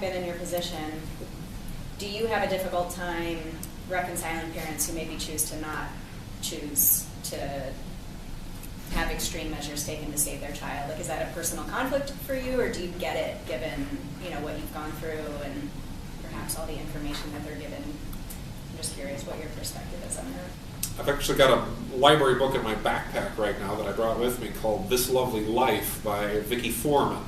having been in your position, do you have a difficult time reconciling parents who maybe choose to have extreme measures taken to save their child? Like, is that a personal conflict for you, or do you get it given, you know, what you've gone through and perhaps all the information that they're given? I'm just curious what your perspective is on that. I've actually got a library book in my backpack right now that I brought with me called This Lovely Life by Vicki Foreman.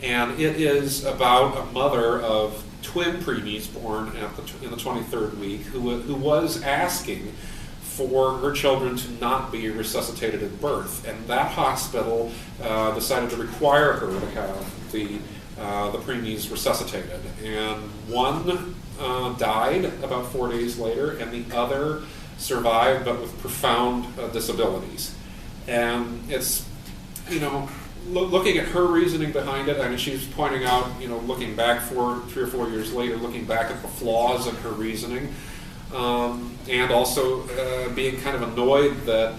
And it is about a mother of twin preemies born in the 23rd week who was asking for her children to not be resuscitated at birth. And that hospital decided to require her to have the preemies resuscitated. And one died about 4 days later, and the other survived, but with profound disabilities. And it's, you know, looking at her reasoning behind it, I mean, she's pointing out, you know, looking back 3 or 4 years later, looking back at the flaws in her reasoning, and also being kind of annoyed that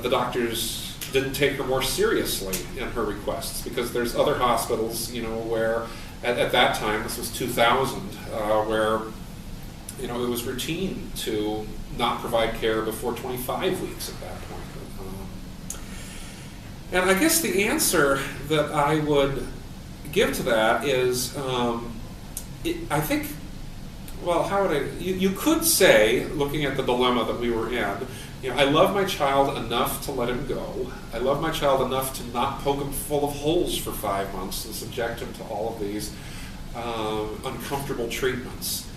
the doctors didn't take her more seriously in her requests, because there's other hospitals, you know, where at that time, this was 2000, where, you know, it was routine to not provide care before 25 weeks at that point. And I guess the answer that I would give to that is, I think, well, how would you could say, looking at the dilemma that we were in, you know, I love my child enough to let him go. I love my child enough to not poke him full of holes for 5 months and subject him to all of these uncomfortable treatments.